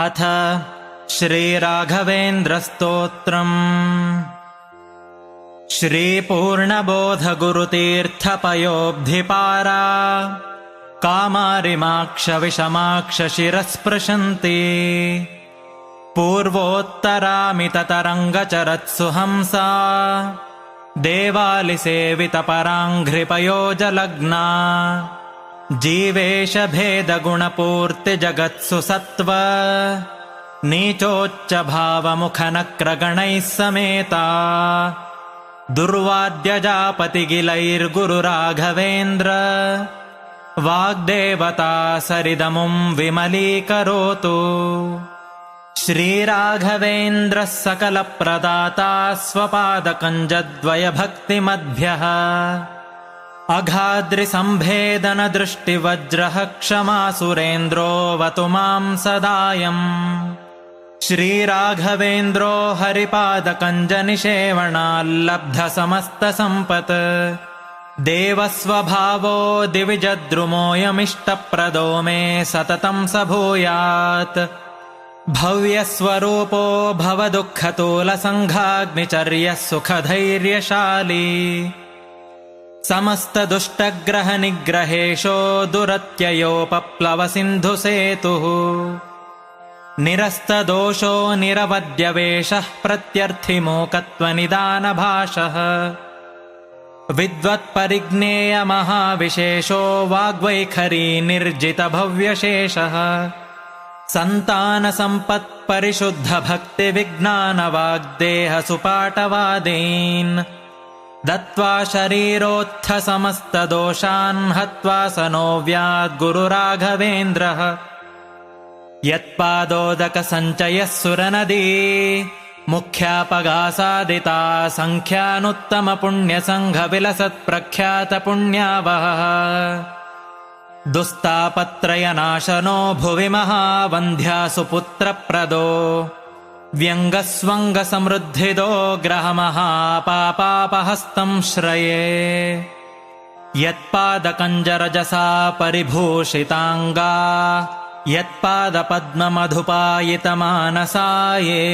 अथ श्रीराघवेन्द्रस्तोत्रम्। श्रीपूर्णबोधगुरुतीर्थपयोब्धिपारा कामारिमाक्षविषमाक्षशिरस्पृशन्ति पूर्वोत्तरामिततरङ्गचरत्सु हंसा देवालिसेवितपराङ्घ्रिपयोजलग्ना जीवेशभेदगुणपूर्तिजगत्सु सत्त्व नीचोच्चभावमुखनक्रगणैः समेता दुर्वाद्यजापतिगिलैर्गुरुराघवेन्द्र वाग्देवता सरिदमुं विमलीकरोतु। श्रीराघवेन्द्रः सकलप्रदाता स्वपादकञ्जद्वयभक्तिमद्भ्यः अघाद्रिसम्भेदनदृष्टिवज्रः क्षमासुरेन्द्रोऽवतु मां सदायम्। श्रीराघवेन्द्रो हरिपादकञ्जनिषेवणाल्लब्धसमस्तसम्पत् देवस्वभावो दिविजद्रुमोऽयमिष्टप्रदो मे सततं स भूयात्। भव्यस्वरूपो भवदुःखतोलसङ्घाग्निचर्यः सुखधैर्यशाली समस्तदुष्टग्रहनिग्रहेशो दुरत्ययोपप्लवसिन्धुसेतुः निरस्तदोषो निरवद्यवेशः प्रत्यर्थिमूकत्वनिदानभाषः विद्वत्परिज्ञेयमहाविशेषो वाग्वैखरी निर्जितभव्यशेषः सन्तानसम्पत्परिशुद्धभक्तिविज्ञानवाग्देहसुपाटवादीन् दत्त्वा शरीरोत्थसमस्तदोषान् हत्वा स नोऽव्याद्गुरुराघवेन्द्रः। यत्पादोदकसञ्चयः सुरनदी मुख्यापगासादिता सङ्ख्यानुत्तमपुण्यसङ्घविलसत्प्रख्यातपुण्यावहः दुस्तापत्रयनाशनो भुवि महावन्ध्यासुपुत्रप्रदो व्यङ्गस्वङ्गसमृद्धिदो ग्रहमहापापापहस्तं श्रये। यत्पादकञ्जरजसा परिभूषिताङ्गा यत्पादपद्ममधुपायितमानसाये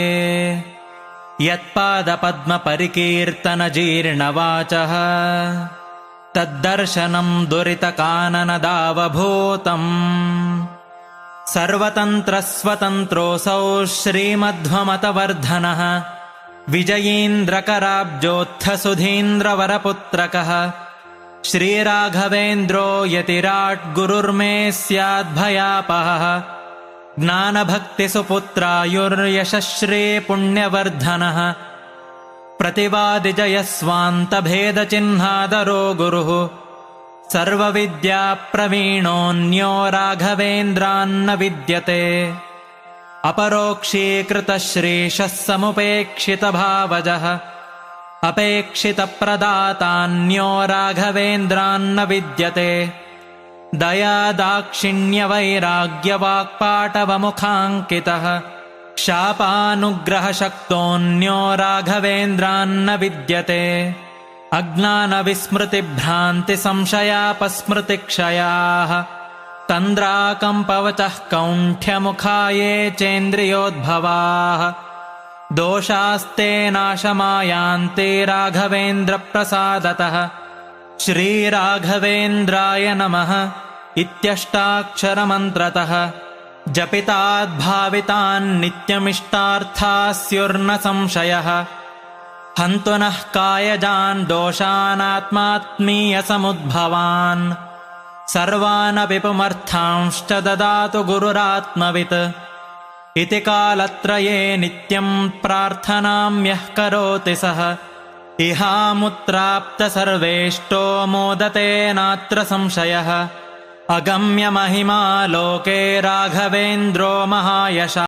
यत्पादपद्मपरिकीर्तनजीर्णवाचः तद्दर्शनं दुरितकाननदावभूतम्। सर्वतन्त्रस्वतन्त्रोऽसौ श्रीमध्वमतवर्धनः विजयीन्द्रकराब्जोत्थसुधीन्द्रवरपुत्रकः श्रीराघवेन्द्रो यतिराट् गुरुर्मे स्याद्भयापहः ज्ञानभक्तिसुपुत्रायुर्यशश्रीपुण्यवर्धनः प्रतिवादिजयस्वान्तभेदचिह्नादरो गुरुः सर्वविद्याप्रवीणोऽन्यो राघवेन्द्रान्न विद्यते। अपरोक्षीकृतश्रीशः समुपेक्षितभावजः अपेक्षितप्रदातान्यो राघवेन्द्रान्न विद्यते। दयादाक्षिण्यवैराग्यवाक्पाटवमुखाङ्कितः शापानुग्रहशक्तोऽन्यो राघवेन्द्रान्न विद्यते। अज्ञानविस्मृतिभ्रान्तिसंशयापस्मृतिक्षयाः तन्द्राकम्पवचः कौण्ठ्यमुखाये चेन्द्रियोद्भवाः दोषास्ते नाशमायान्ते राघवेन्द्रप्रसादतः। श्रीराघवेन्द्राय नमः इत्यष्टाक्षरमन्त्रतः जपिताद्भावितान्नित्यमिष्टार्थास्युर्न संशयः हन्तु नः कायजान् दोषानात्मात्मीयसमुद्भवान् सर्वानपि पुमर्थांश्च ददातु गुरुरात्मवित्। इति कालत्रये नित्यं प्रार्थनाम्यः करोति सः इहामुत्राप्तसर्वेष्टो मोदते नात्र संशयः। अगम्यमहिमा लोके राघवेन्द्रो महायशः।